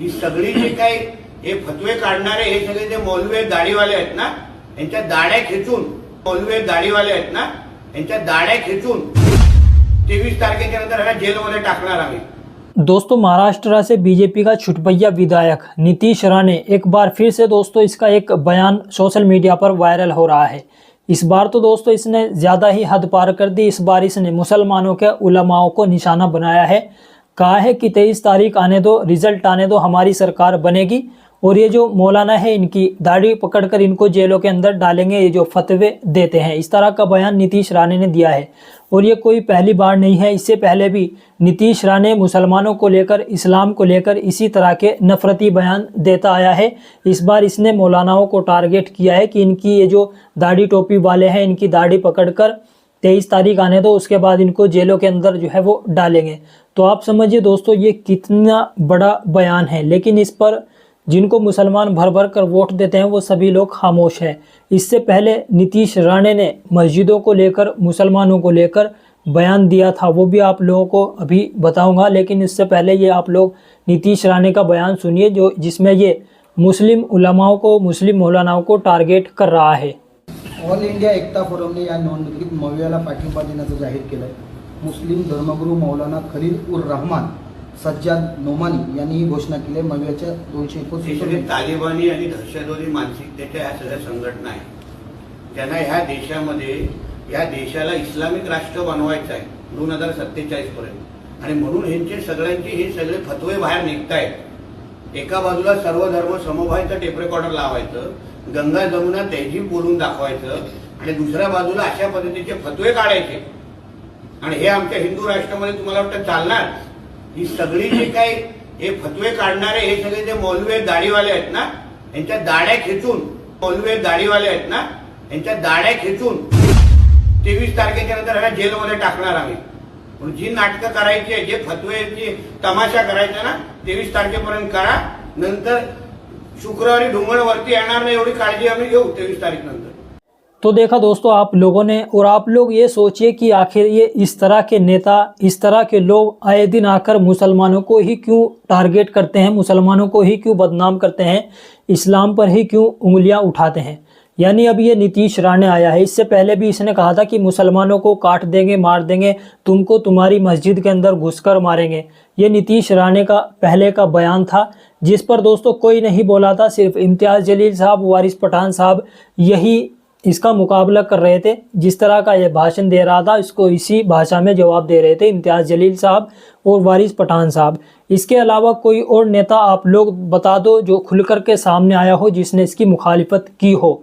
ही सगळी जे काही हे फतवे काढणारे हे सगळे जे मौलवी दाढीवाले आहेत ना, यांच्या दाढ्या खेचून, मौलवी दाढीवाले आहेत ना, यांच्या दाढ्या खेचून 23 तारखेच्या नंतर ह्या जेलमध्ये टाकणार आम्ही। दोस्तों, महाराष्ट्र से बीजेपी का छुटपैया विधायक नीतीश राणे एक बार फिर से दोस्तों इसका एक बयान सोशल मीडिया पर वायरल हो रहा है। इस बार तो दोस्तों इसने ज़्यादा ही हद पार कर दी। इस बार इसने मुसलमानों के उलमाओं को निशाना बनाया है। कहा है कि 23 तारीख आने दो, रिजल्ट आने दो, हमारी सरकार बनेगी और ये जो मौलाना है इनकी दाढ़ी पकड़कर इनको जेलों के अंदर डालेंगे, ये जो फतवे देते हैं। इस तरह का बयान नीतीश राणे ने दिया है और ये कोई पहली बार नहीं है। इससे पहले भी नीतीश राणे मुसलमानों को लेकर, इस्लाम को लेकर इसी तरह के नफरती बयान देता आया है। इस बार इसने मौलानाओं को टारगेट किया है कि इनकी ये जो दाढ़ी टोपी वाले हैं, इनकी दाढ़ी पकड़कर 23 तारीख आने दो, उसके बाद इनको जेलों के अंदर जो है वो डालेंगे। तो आप समझिए दोस्तों ये कितना बड़ा बयान है, लेकिन इस पर जिनको मुसलमान भर भर कर वोट देते हैं वो सभी लोग खामोश हैं। इससे पहले नीतीश राणे ने मस्जिदों को लेकर, मुसलमानों को लेकर बयान दिया था, वो भी आप लोगों को अभी बताऊंगा। लेकिन इससे पहले ये आप लोग नीतीश राणे का बयान सुनिए, जो जिसमें ये मुस्लिम उलमाओं को, मुस्लिम मौलानाओं को टारगेट कर रहा है। ऑल इंडिया एकता फोरमने या निवडणुकीत मौलव्याला पाठिंबा देण्याचं जाहीर केलं आहे। मुस्लिम धर्मगुरू मौलाना खलील उर रहमान सज्जाद नोमानी यांनी ही घोषणा केली आहे। मौलव्याच्या 221 तालिबानी आणि दहशतवादी मानसिकतेच्या ह्या सगळ्या संघटना आहेत, ज्यांना ह्या देशामध्ये, या देशाला इस्लामिक राष्ट्र बनवायचं आहे 2047 पर्यंत, आणि म्हणून ह्यांचे सगळ्यांचे हे सगळे फतवे बाहेर निघतायत। एका बाजूला सर्व धर्म समभावाचं टेप रेकॉर्डर लावायचं, गंगा जमुना तहजीब बोलून दाखवायचं, आणि दुसऱ्या बाजूला अशा पद्धतीचे फतवे काढायचे, आणि हे आमच्या हिंदू राष्ट्रामध्ये तुम्हाला वाटतं चालणार? ही सगळी जे काही हे फतवे काढणारे हे सगळे जे मौलवी दाढीवाले आहेत ना, यांच्या दाढ्या खेचून, मौलवी दाढीवाले आहेत ना, यांच्या दाढ्या खेचून 23 तारखेच्या नंतर ह्या जेलमध्ये टाकणार आम्ही। म्हणून जी नाटकं करायची आहे, जे फतवेची तमाशा करायचा ना, 23 तारखेपर्यंत करा, नंतर शुक्रवारी ढुंगण वरती येणार नाही एवढी काळजी आम्ही घेऊ 23 तारीख नंतर। तो देखा दोस्तों आप लोगों ने, और आप लोग ये सोचिए कि आखिर ये इस तरह के नेता, इस तरह के लोग आए दिन आकर मुसलमानों को ही क्यों टारगेट करते हैं, मुसलमानों को ही क्यों बदनाम करते हैं, इस्लाम पर ही क्यों उंगलियां उठाते हैं। यानी अब ये नीतीश राणे आया है, इससे पहले भी इसने कहा था कि मुसलमानों को काट देंगे, मार देंगे, तुमको तुम्हारी मस्जिद के अंदर घुसकर मारेंगे। ये नीतीश राणे का पहले का बयान था, जिस पर दोस्तों कोई नहीं बोला था, सिर्फ इम्तियाज़ जलील साहब, वारिस पठान साहब यही इसका मुकाबला कर रहे थे। जिस तरह का ये भाषण दे रहा था, इसको इसी भाषा में जवाब दे रहे थे इम्तियाज़ जलील साहब और वारिस पठान साहब। इसके अलावा कोई और नेता आप लोग बता दो जो खुल कर के सामने आया हो, जिसने इसकी मुखालिफत की हो।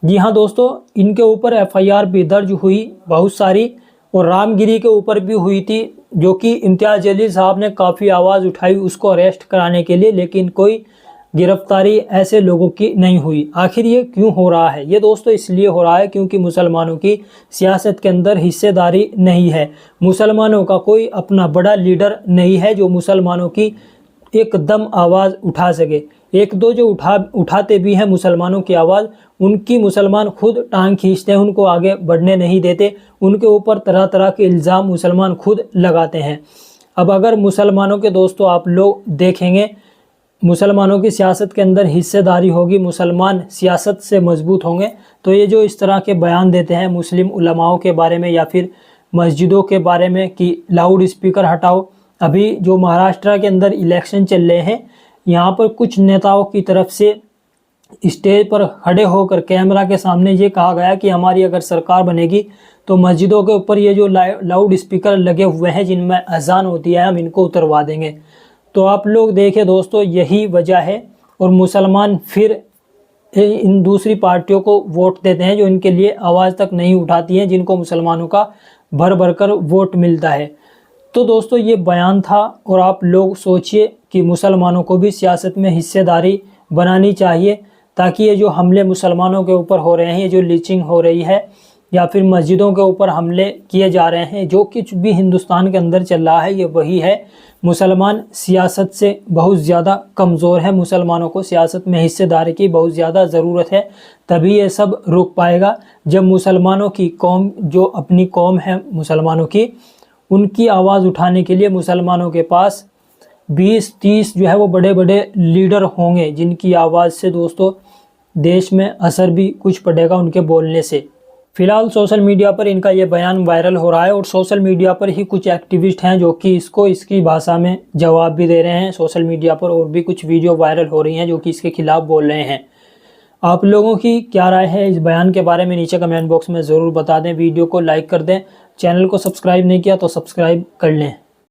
जी हाँ दोस्तों, इनके ऊपर FIR भी दर्ज हुई बहुत सारी, और रामगिरी के ऊपर भी हुई थी, जो कि इम्तियाज़ जलील साहब ने काफ़ी आवाज़ उठाई उसको अरेस्ट कराने के लिए, लेकिन कोई गिरफ्तारी ऐसे लोगों की नहीं हुई। आखिर ये क्यों हो रहा है? ये दोस्तों इसलिए हो रहा है क्योंकि मुसलमानों की सियासत के अंदर हिस्सेदारी नहीं है। मुसलमानों का कोई अपना बड़ा लीडर नहीं है जो मुसलमानों की एकदम आवाज़ उठा सके। एक दो जो उठाते भी हैं मुसलमानों की आवाज़, उनकी मुसलमान खुद टांग खींचते हैं, उनको आगे बढ़ने नहीं देते, उनके ऊपर तरह तरह के इल्ज़ाम मुसलमान खुद लगाते हैं। अब अगर मुसलमानों के दोस्तों आप लोग देखेंगे, मुसलमानों की सियासत के अंदर हिस्सेदारी होगी, मुसलमान सियासत से मजबूत होंगे, तो ये जो इस तरह के बयान देते हैं मुस्लिम उलमाओं के बारे में या फिर मस्जिदों के बारे में कि लाउड स्पीकर हटाओ। अभी जो महाराष्ट्र के अंदर इलेक्शन चल रहे हैं, यहाँ पर कुछ नेताओं की तरफ से स्टेज पर खड़े होकर कैमरा के सामने ये कहा गया कि हमारी अगर सरकार बनेगी तो मस्जिदों के ऊपर ये जो लाउड स्पीकर लगे हुए हैं जिनमें अजान होती है, हम इनको उतरवा देंगे। तो आप लोग देखें दोस्तों, यही वजह है। और मुसलमान फिर इन दूसरी पार्टियों को वोट देते हैं जो इनके लिए आवाज़ तक नहीं उठाती हैं, जिनको मुसलमानों का भर भर कर वोट मिलता है। तो दोस्तों ये बयान था, और आप लोग सोचिए कि मुसलमानों को भी सियासत में हिस्सेदारी बनानी चाहिए, ताकि ये जो हमले मुसलमानों के ऊपर हो रहे हैं, ये जो लीचिंग हो रही है या फिर मस्जिदों के ऊपर हमले किए जा रहे हैं, जो कुछ भी हिंदुस्तान के अंदर चल रहा है, ये वही है। मुसलमान सियासत से बहुत ज़्यादा कमज़ोर है, मुसलमानों को सियासत में हिस्सेदारी की बहुत ज़्यादा ज़रूरत है, तभी ये सब रुक पाएगा। जब मुसलमानों की कौम, जो अपनी कौम है मुसलमानों की, उनकी आवाज़ उठाने के लिए मुसलमानों के पास 20-30 जो है वो बड़े बड़े लीडर होंगे जिनकी आवाज़ से दोस्तों देश में असर भी कुछ पड़ेगा उनके बोलने से। फिलहाल सोशल मीडिया पर इनका ये बयान वायरल हो रहा है और सोशल मीडिया पर ही कुछ एक्टिविस्ट हैं जो कि इसकी भाषा में जवाब भी दे रहे हैं। सोशल मीडिया पर और भी कुछ वीडियो वायरल हो रही हैं जो कि इसके खिलाफ बोल रहे हैं। आप लोगों की क्या राय है इस बयान के बारे में नीचे कमेंट बॉक्स में ज़रूर बता दें। वीडियो को लाइक कर दें। चैनल को सब्सक्राइब नहीं किया तो सब्सक्राइब कर लें।